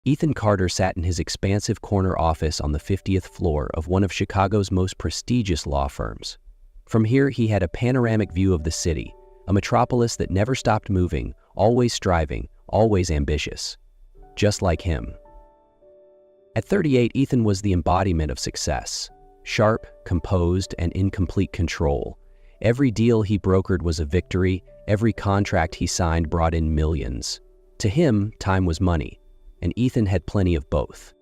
Ethan Carter sat in his expansive corner office on the 50th floor of one of Chicago's most prestigious law firms. From here, he had a panoramic view of the city, a metropolis that never stopped moving, always striving, always ambitious. Just like him. At 38, Ethan was the embodiment of success. Sharp, composed, and in complete control. Every deal he brokered was a victory, every contract he signed brought in millions. To him, time was money, and Ethan had plenty of both.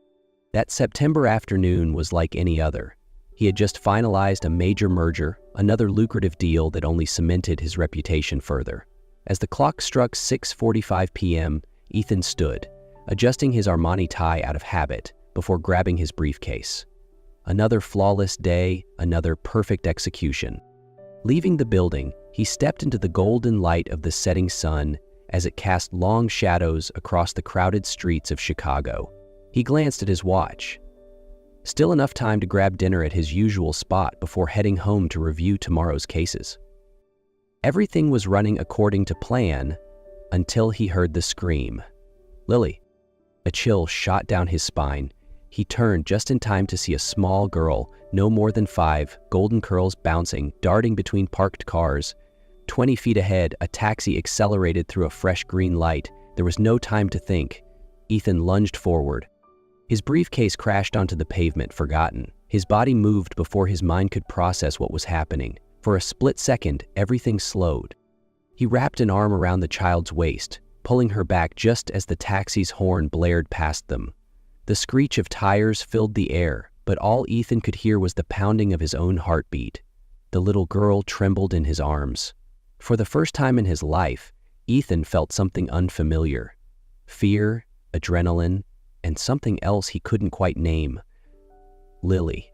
That September afternoon was like any other. He had just finalized a major merger, another lucrative deal that only cemented his reputation further. As the clock struck 6:45 p.m., Ethan stood, adjusting his Armani tie out of habit before grabbing his briefcase. Another flawless day, another perfect execution. Leaving the building, he stepped into the golden light of the setting sun as it cast long shadows across the crowded streets of Chicago. He glanced at his watch. Still enough time to grab dinner at his usual spot before heading home to review tomorrow's cases. Everything was running according to plan until he heard the scream. "Lily!" A chill shot down his spine. He turned just in time to see a small girl, no more than 5, golden curls bouncing, darting between parked cars. 20 feet ahead, a taxi accelerated through a fresh green light. There was no time to think. Ethan lunged forward. His briefcase crashed onto the pavement, forgotten. His body moved before his mind could process what was happening. For a split second, everything slowed. He wrapped an arm around the child's waist, pulling her back just as the taxi's horn blared past them. The screech of tires filled the air, but all Ethan could hear was the pounding of his own heartbeat. The little girl trembled in his arms. For the first time in his life, Ethan felt something unfamiliar. Fear, adrenaline, and something else he couldn't quite name. Lily.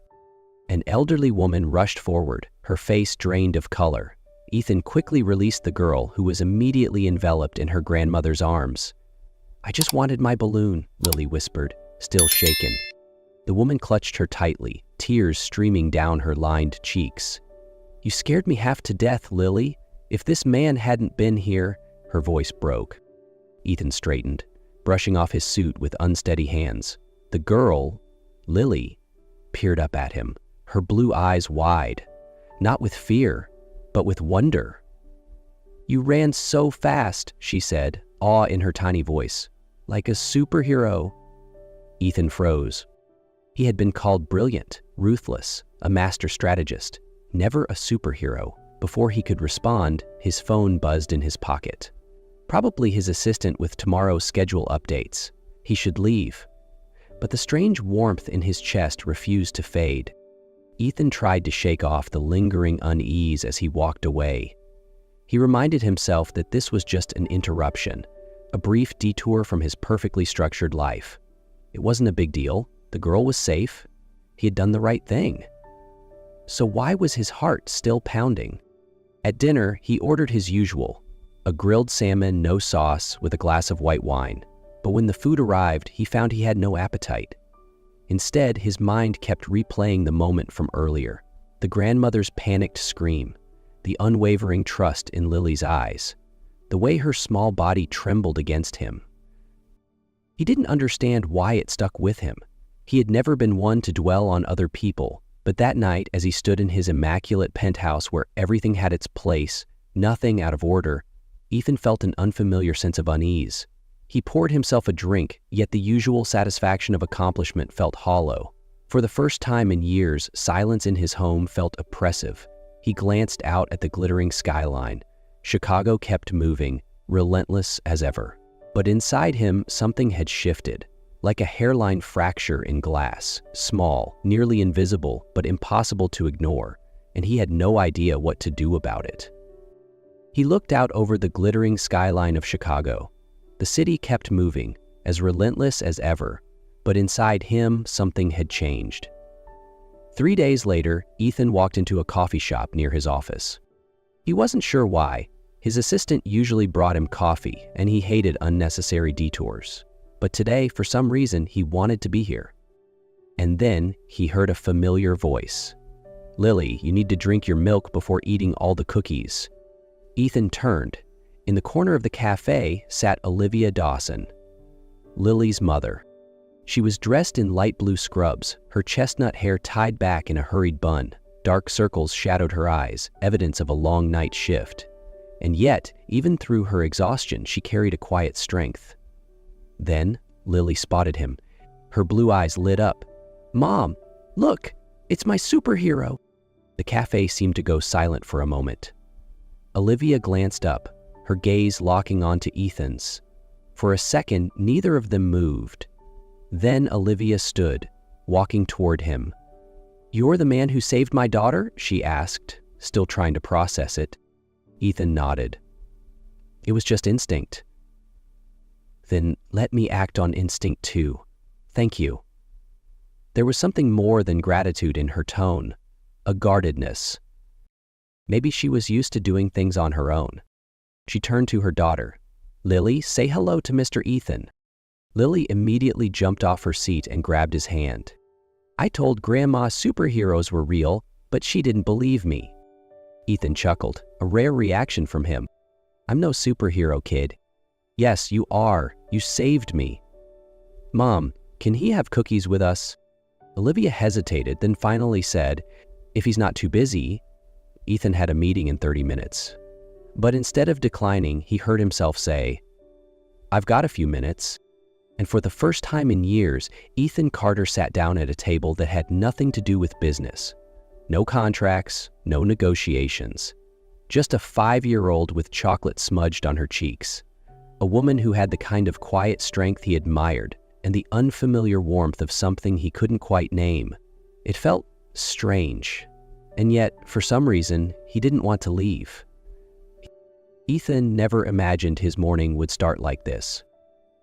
An elderly woman rushed forward, her face drained of color. Ethan quickly released the girl, who was immediately enveloped in her grandmother's arms. "I just wanted my balloon," Lily whispered, still shaken. The woman clutched her tightly, tears streaming down her lined cheeks. "You scared me half to death, Lily. If this man hadn't been here," her voice broke. Ethan straightened, brushing off his suit with unsteady hands. The girl, Lily, peered up at him, her blue eyes wide, not with fear, but with wonder. "You ran so fast," she said, awe in her tiny voice. "Like a superhero." Ethan froze. He had been called brilliant, ruthless, a master strategist, never a superhero. Before he could respond, his phone buzzed in his pocket. Probably his assistant with tomorrow's schedule updates. He should leave. But the strange warmth in his chest refused to fade. Ethan tried to shake off the lingering unease as he walked away. He reminded himself that this was just an interruption, a brief detour from his perfectly structured life. It wasn't a big deal. The girl was safe. He had done the right thing. So why was his heart still pounding? At dinner, he ordered his usual, a grilled salmon, no sauce, with a glass of white wine. But when the food arrived, he found he had no appetite. Instead, his mind kept replaying the moment from earlier, the grandmother's panicked scream, the unwavering trust in Lily's eyes, the way her small body trembled against him. He didn't understand why it stuck with him. He had never been one to dwell on other people, but that night, as he stood in his immaculate penthouse where everything had its place, nothing out of order, Ethan felt an unfamiliar sense of unease. He poured himself a drink, yet the usual satisfaction of accomplishment felt hollow. For the first time in years, silence in his home felt oppressive. He glanced out at the glittering skyline. Chicago kept moving, relentless as ever. But inside him, something had shifted, like a hairline fracture in glass, small, nearly invisible, but impossible to ignore, and he had no idea what to do about it. He looked out over the glittering skyline of Chicago. The city kept moving, as relentless as ever, but inside him, something had changed. 3 days later, Ethan walked into a coffee shop near his office. He wasn't sure why. His assistant usually brought him coffee, and he hated unnecessary detours. But today, for some reason, he wanted to be here. And then he heard a familiar voice. "Lily, you need to drink your milk before eating all the cookies." Ethan turned. In the corner of the cafe sat Olivia Dawson, Lily's mother. She was dressed in light blue scrubs, her chestnut hair tied back in a hurried bun. Dark circles shadowed her eyes, evidence of a long night shift. And yet, even through her exhaustion, she carried a quiet strength. Then, Lily spotted him. Her blue eyes lit up. "Mom, look, it's my superhero." The cafe seemed to go silent for a moment. Olivia glanced up, her gaze locking onto Ethan's. For a second, neither of them moved. Then Olivia stood, walking toward him. "You're the man who saved my daughter?" she asked, still trying to process it. Ethan nodded. "It was just instinct." "Then let me act on instinct too. Thank you." There was something more than gratitude in her tone, a guardedness. Maybe she was used to doing things on her own. She turned to her daughter. "Lily, say hello to Mr. Ethan." Lily immediately jumped off her seat and grabbed his hand. "I told Grandma superheroes were real, but she didn't believe me." Ethan chuckled, a rare reaction from him. "I'm no superhero, kid." "Yes, you are. You saved me." "Mom, can he have cookies with us?" Olivia hesitated, then finally said, "If he's not too busy." Ethan had a meeting in 30 minutes. But instead of declining, he heard himself say, "I've got a few minutes." And for the first time in years, Ethan Carter sat down at a table that had nothing to do with business. No contracts, no negotiations. Just a 5-year-old with chocolate smudged on her cheeks. A woman who had the kind of quiet strength he admired and the unfamiliar warmth of something he couldn't quite name. It felt strange. And yet, for some reason, he didn't want to leave. Ethan never imagined his morning would start like this.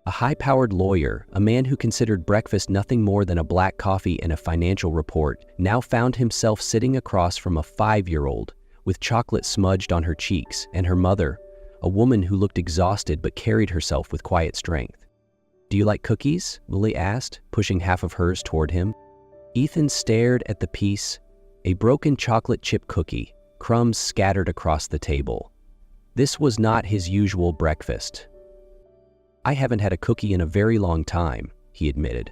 A high-powered lawyer, a man who considered breakfast nothing more than a black coffee and a financial report, now found himself sitting across from a 5-year-old with chocolate smudged on her cheeks, and her mother, a woman who looked exhausted but carried herself with quiet strength. "Do you like cookies?" Lily asked, pushing half of hers toward him. Ethan stared at the piece, a broken chocolate chip cookie, crumbs scattered across the table. This was not his usual breakfast. "I haven't had a cookie in a very long time," he admitted.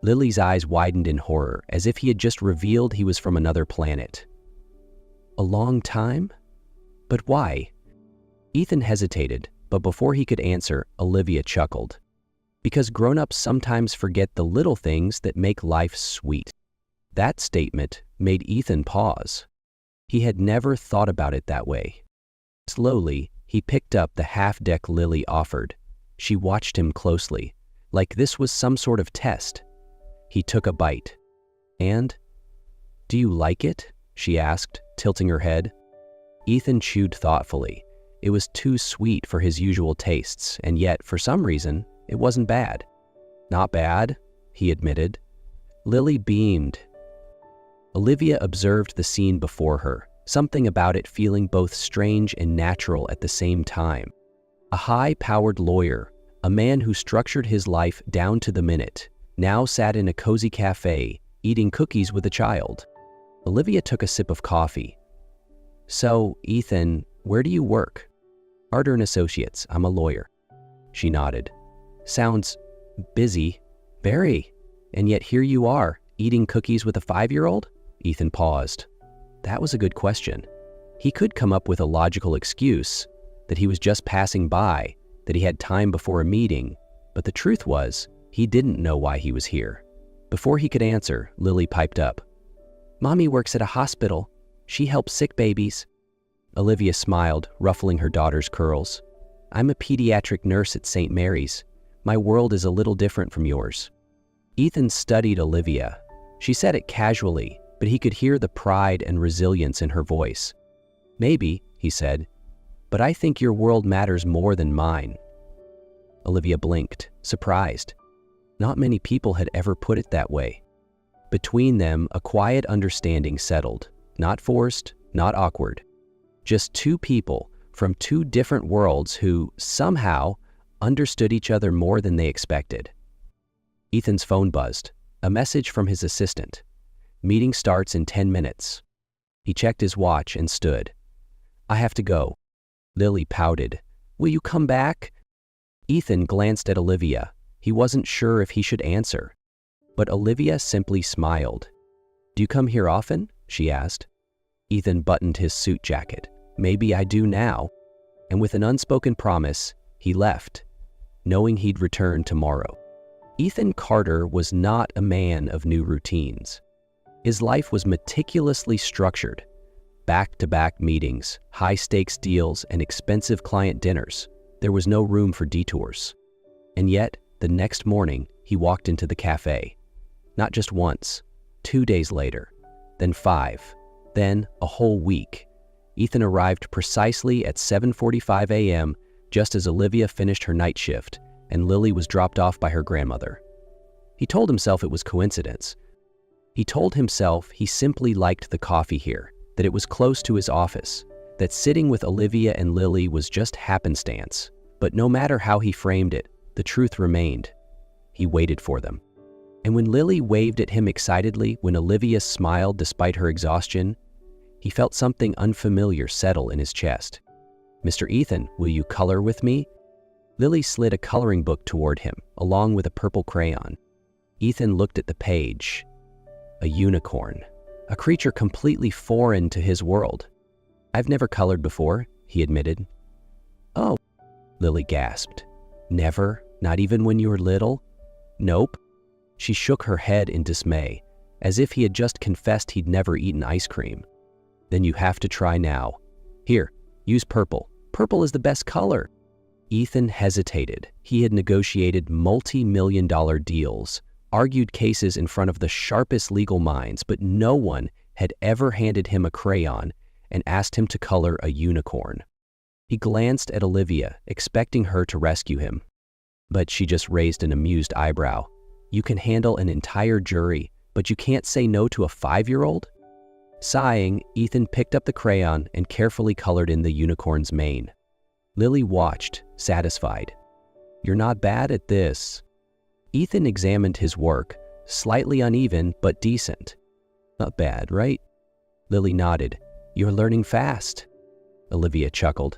Lily's eyes widened in horror, as if he had just revealed he was from another planet. "A long time? But why?" Ethan hesitated, but before he could answer, Olivia chuckled. "Because grown-ups sometimes forget the little things that make life sweet." That statement made Ethan pause. He had never thought about it that way. Slowly, he picked up the half-deck Lily offered. She watched him closely, like this was some sort of test. He took a bite. "And? Do you like it?" she asked, tilting her head. Ethan chewed thoughtfully. It was too sweet for his usual tastes, and yet, for some reason, it wasn't bad. "Not bad," he admitted. Lily beamed. Olivia observed the scene before her, something about it feeling both strange and natural at the same time. A high-powered lawyer, a man who structured his life down to the minute, now sat in a cozy cafe, eating cookies with a child. Olivia took a sip of coffee. "So, Ethan, where do you work?" "Carter and Associates. I'm a lawyer." She nodded. "Sounds busy." "Very. And yet here you are, eating cookies with a 5-year-old? Ethan paused. That was a good question. He could come up with a logical excuse, that he was just passing by, that he had time before a meeting, but the truth was, he didn't know why he was here. Before he could answer, Lily piped up. "Mommy works at a hospital. She helps sick babies." Olivia smiled, ruffling her daughter's curls. "I'm a pediatric nurse at St. Mary's. My world is a little different from yours." Ethan studied Olivia. She said it casually, but he could hear the pride and resilience in her voice. "Maybe," he said, "but I think your world matters more than mine." Olivia blinked, surprised. Not many people had ever put it that way. Between them, a quiet understanding settled, not forced, not awkward. Just two people from two different worlds who, somehow, understood each other more than they expected. Ethan's phone buzzed, a message from his assistant. "Meeting starts in 10 minutes. He checked his watch and stood. "I have to go." Lily pouted. "Will you come back?" Ethan glanced at Olivia. He wasn't sure if he should answer. But Olivia simply smiled. "Do you come here often?" she asked. Ethan buttoned his suit jacket. "Maybe I do now." And with an unspoken promise, he left, knowing he'd return tomorrow. Ethan Carter was not a man of new routines. His life was meticulously structured. Back-to-back meetings, high-stakes deals, and expensive client dinners. There was no room for detours. And yet, the next morning, he walked into the cafe. Not just once, 2 days later, then 5, then a whole week. Ethan arrived precisely at 7:45 a.m., just as Olivia finished her night shift and Lily was dropped off by her grandmother. He told himself it was coincidence. He told himself he simply liked the coffee here, that it was close to his office, that sitting with Olivia and Lily was just happenstance. But no matter how he framed it, the truth remained. He waited for them. And when Lily waved at him excitedly, when Olivia smiled despite her exhaustion, he felt something unfamiliar settle in his chest. "Mr. Ethan, will you color with me?" Lily slid a coloring book toward him, along with a purple crayon. Ethan looked at the page. A unicorn, a creature completely foreign to his world. "I've never colored before," he admitted. "Oh," Lily gasped. "Never? Not even when you were little?" "Nope." She shook her head in dismay, as if he had just confessed he'd never eaten ice cream. "Then you have to try now. Here, use purple. Purple is the best color." Ethan hesitated. He had negotiated multi-million-dollar deals, argued cases in front of the sharpest legal minds, but no one had ever handed him a crayon and asked him to color a unicorn. He glanced at Olivia, expecting her to rescue him. But she just raised an amused eyebrow. "You can handle an entire jury, but you can't say no to a 5-year-old? Sighing, Ethan picked up the crayon and carefully colored in the unicorn's mane. Lily watched, satisfied. "You're not bad at this." Ethan examined his work, slightly uneven but decent. "Not bad, right?" Lily nodded. "You're learning fast." Olivia chuckled.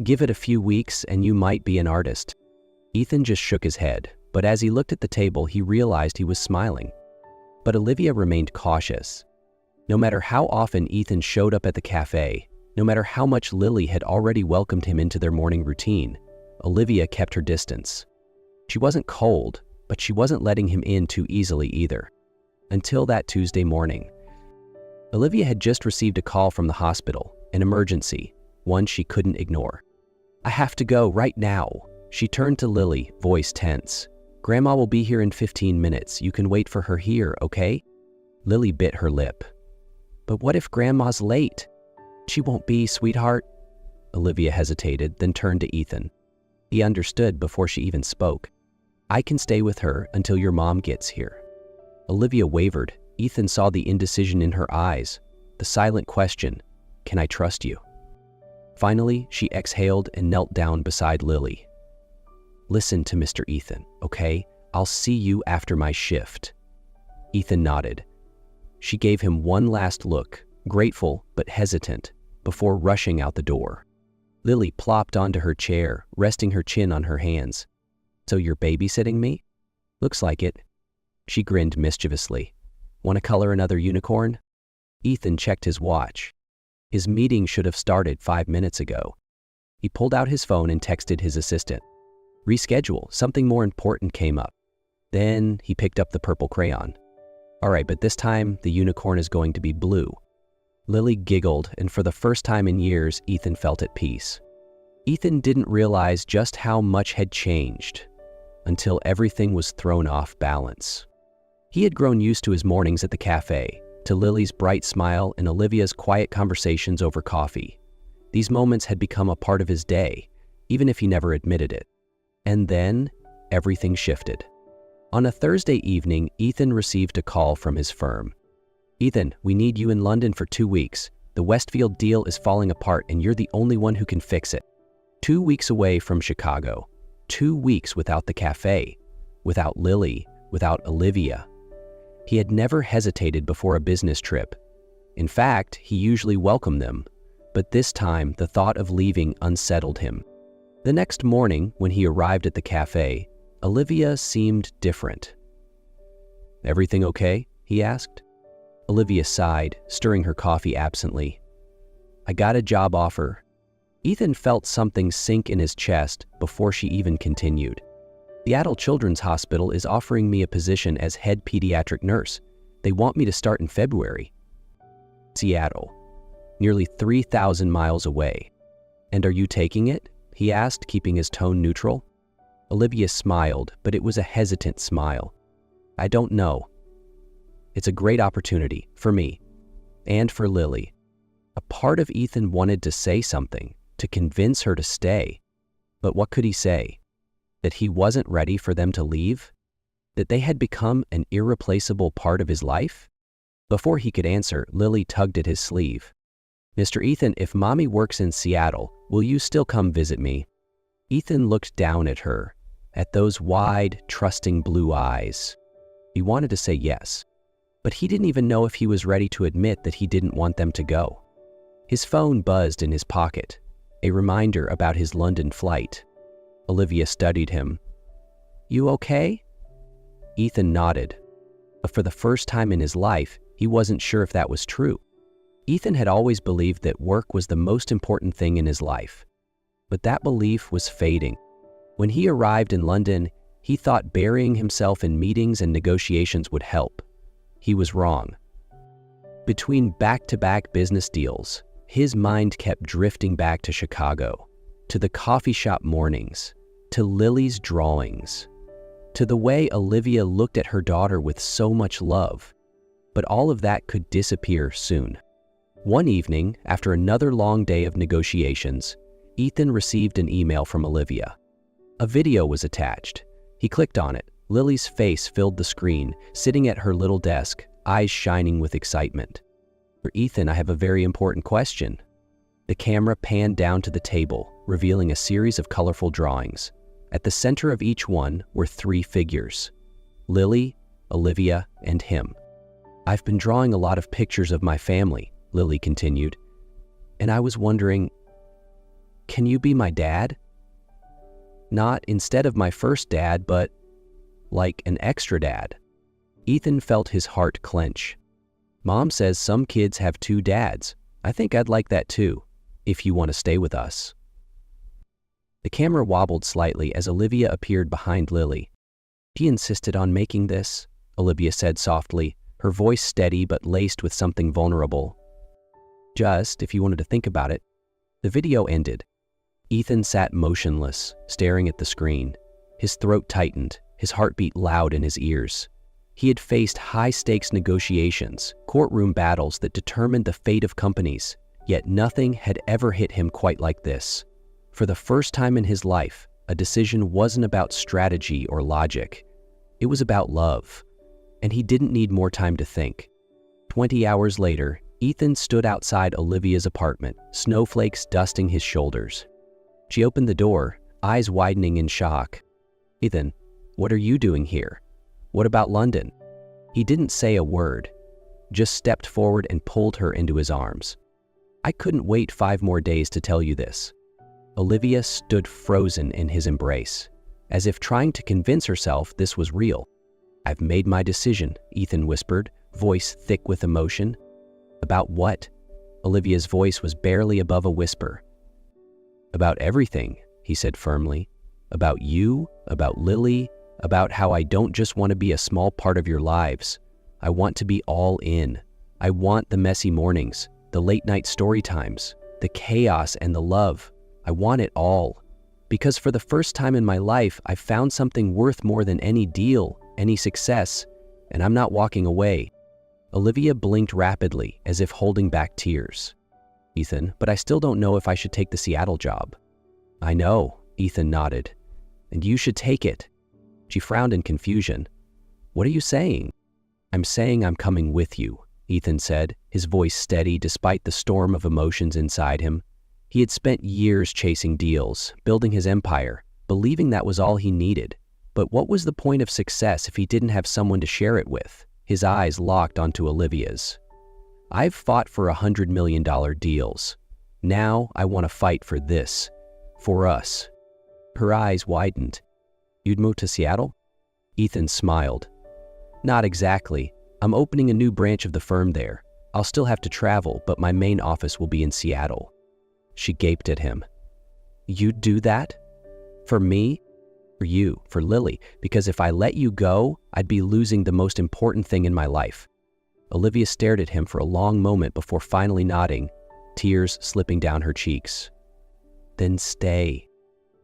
"Give it a few weeks and you might be an artist." Ethan just shook his head, but as he looked at the table, he realized he was smiling. But Olivia remained cautious. No matter how often Ethan showed up at the cafe, no matter how much Lily had already welcomed him into their morning routine, Olivia kept her distance. She wasn't cold, but she wasn't letting him in too easily either. Until that Tuesday morning. Olivia had just received a call from the hospital, an emergency, one she couldn't ignore. "I have to go right now." She turned to Lily, voice tense. "Grandma will be here in 15 minutes. You can wait for her here, okay?" Lily bit her lip. "But what if Grandma's late?" "She won't be, sweetheart." Olivia hesitated, then turned to Ethan. He understood before she even spoke. "I can stay with her until your mom gets here." Olivia wavered. Ethan saw the indecision in her eyes, the silent question, "Can I trust you?" Finally, she exhaled and knelt down beside Lily. "Listen to Mr. Ethan, okay? I'll see you after my shift." Ethan nodded. She gave him one last look, grateful but hesitant, before rushing out the door. Lily plopped onto her chair, resting her chin on her hands. "So you're babysitting me?" "Looks like it." She grinned mischievously. "Want to color another unicorn?" Ethan checked his watch. His meeting should have started 5 minutes ago. He pulled out his phone and texted his assistant. "Reschedule, something more important came up." Then he picked up the purple crayon. "All right, but this time the unicorn is going to be blue." Lily giggled, and for the first time in years, Ethan felt at peace. Ethan didn't realize just how much had changed until everything was thrown off balance. He had grown used to his mornings at the cafe, to Lily's bright smile and Olivia's quiet conversations over coffee. These moments had become a part of his day, even if he never admitted it. And then, everything shifted. On a Thursday evening, Ethan received a call from his firm. "Ethan, we need you in London for 2 weeks. The Westfield deal is falling apart and you're the only one who can fix it." 2 weeks away from Chicago. 2 weeks without the cafe, without Lily, without Olivia. He had never hesitated before a business trip. In fact, he usually welcomed them, but this time the thought of leaving unsettled him. The next morning, when he arrived at the cafe, Olivia seemed different. "Everything okay?" he asked. Olivia sighed, stirring her coffee absently. "I got a job offer." Ethan felt something sink in his chest before she even continued. "Seattle Children's Hospital is offering me a position as head pediatric nurse. They want me to start in February." Seattle, nearly 3,000 miles away. "And are you taking it?" he asked, keeping his tone neutral. Olivia smiled, but it was a hesitant smile. "I don't know. It's a great opportunity for me and for Lily." A part of Ethan wanted to say something, to convince her to stay. But what could he say? That he wasn't ready for them to leave? That they had become an irreplaceable part of his life? Before he could answer, Lily tugged at his sleeve. "Mr. Ethan, if Mommy works in Seattle, will you still come visit me?" Ethan looked down at her, at those wide, trusting blue eyes. He wanted to say yes, but he didn't even know if he was ready to admit that he didn't want them to go. His phone buzzed in his pocket, a reminder about his London flight. Olivia studied him. "You okay?" Ethan nodded, but for the first time in his life, he wasn't sure if that was true. Ethan had always believed that work was the most important thing in his life, but that belief was fading. When he arrived in London, he thought burying himself in meetings and negotiations would help. He was wrong. Between back-to-back business deals, his mind kept drifting back to Chicago, to the coffee shop mornings, to Lily's drawings, to the way Olivia looked at her daughter with so much love. But all of that could disappear soon. One evening, after another long day of negotiations, Ethan received an email from Olivia. A video was attached. He clicked on it. Lily's face filled the screen, sitting at her little desk, eyes shining with excitement. "For Ethan, I have a very important question." The camera panned down to the table, revealing a series of colorful drawings. At the center of each one were 3 figures: Lily, Olivia, and him. "I've been drawing a lot of pictures of my family," Lily continued, "and I was wondering, can you be my dad? Not instead of my first dad, but like an extra dad." Ethan felt his heart clench. "Mom says some kids have 2 dads. I think I'd like that too, if you want to stay with us." The camera wobbled slightly as Olivia appeared behind Lily. "She insisted on making this," Olivia said softly, her voice steady but laced with something vulnerable. "Just, if you wanted to think about it." The video ended. Ethan sat motionless, staring at the screen. His throat tightened, his heartbeat loud in his ears. He had faced high-stakes negotiations, courtroom battles that determined the fate of companies, yet nothing had ever hit him quite like this. For the first time in his life, a decision wasn't about strategy or logic. It was about love, and he didn't need more time to think. 20 hours later, Ethan stood outside Olivia's apartment, snowflakes dusting his shoulders. She opened the door, eyes widening in shock. "Ethan, what are you doing here? What about London?" He didn't say a word, just stepped forward and pulled her into his arms. "I couldn't wait 5 more days to tell you this." Olivia stood frozen in his embrace, as if trying to convince herself this was real. "I've made my decision," Ethan whispered, voice thick with emotion. "About what?" Olivia's voice was barely above a whisper. "About everything," he said firmly. "About you, about Lily, about how I don't just want to be a small part of your lives. I want to be all in. I want the messy mornings, the late-night story times, the chaos and the love. I want it all. Because for the first time in my life, I've found something worth more than any deal, any success, and I'm not walking away." Olivia blinked rapidly, as if holding back tears. "Ethan, but I still don't know if I should take the Seattle job." "I know," Ethan nodded. "And you should take it." She frowned in confusion. "What are you saying?" "I'm saying I'm coming with you," Ethan said, his voice steady despite the storm of emotions inside him. He had spent years chasing deals, building his empire, believing that was all he needed. But what was the point of success if he didn't have someone to share it with? His eyes locked onto Olivia's. "I've fought for $100 million deals. Now I want to fight for this. For us." Her eyes widened. You'd move to Seattle? Ethan smiled. Not exactly. I'm opening a new branch of the firm there. I'll still have to travel, but my main office will be in Seattle. She gaped at him. You'd do that? For me? For you, for Lily, because if I let you go, I'd be losing the most important thing in my life. Olivia stared at him for a long moment before finally nodding, tears slipping down her cheeks. Then stay.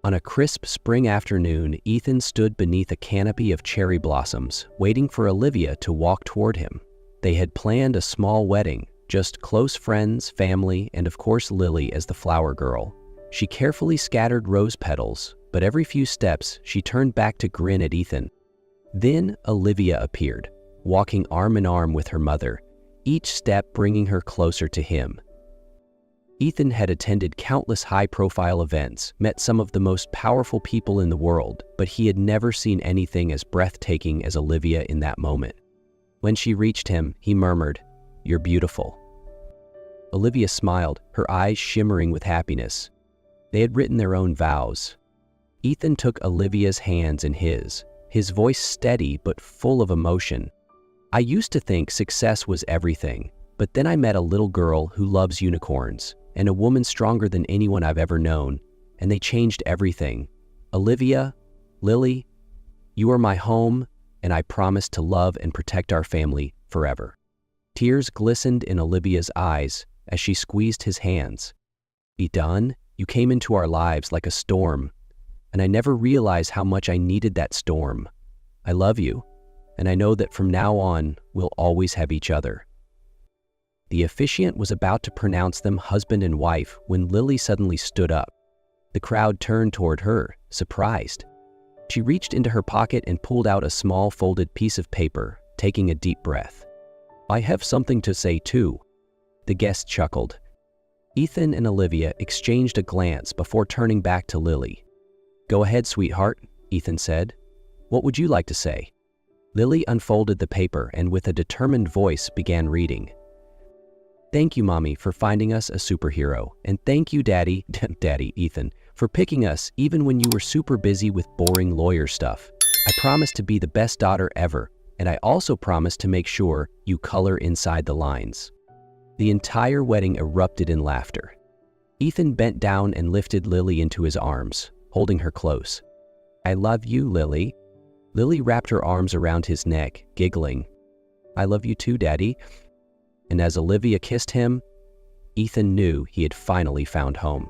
On a crisp spring afternoon, Ethan stood beneath a canopy of cherry blossoms, waiting for Olivia to walk toward him. They had planned a small wedding, just close friends, family, and of course Lily as the flower girl. She carefully scattered rose petals, but every few steps she turned back to grin at Ethan. Then Olivia appeared, walking arm in arm with her mother, each step bringing her closer to him. Ethan had attended countless high-profile events, met some of the most powerful people in the world, but he had never seen anything as breathtaking as Olivia in that moment. When she reached him, he murmured, "You're beautiful." Olivia smiled, her eyes shimmering with happiness. They had written their own vows. Ethan took Olivia's hands in his voice steady but full of emotion. I used to think success was everything, but then I met a little girl who loves unicorns, and a woman stronger than anyone I've ever known, and they changed everything. Olivia, Lily, you are my home, and I promise to love and protect our family forever. Tears glistened in Olivia's eyes as she squeezed his hands. Be done? You came into our lives like a storm, and I never realized how much I needed that storm. I love you, and I know that from now on, we'll always have each other. The officiant was about to pronounce them husband and wife when Lily suddenly stood up. The crowd turned toward her, surprised. She reached into her pocket and pulled out a small folded piece of paper, taking a deep breath. I have something to say too. The guest chuckled. Ethan and Olivia exchanged a glance before turning back to Lily. Go ahead, sweetheart, Ethan said. What would you like to say? Lily unfolded the paper and with a determined voice began reading. Thank you, Mommy, for finding us a superhero. And thank you, Daddy, Ethan, for picking us even when you were super busy with boring lawyer stuff. I promise to be the best daughter ever, and I also promise to make sure you color inside the lines. The entire wedding erupted in laughter. Ethan bent down and lifted Lily into his arms, holding her close. I love you, Lily. Lily wrapped her arms around his neck, giggling. I love you too, Daddy. And as Olivia kissed him, Ethan knew he had finally found home.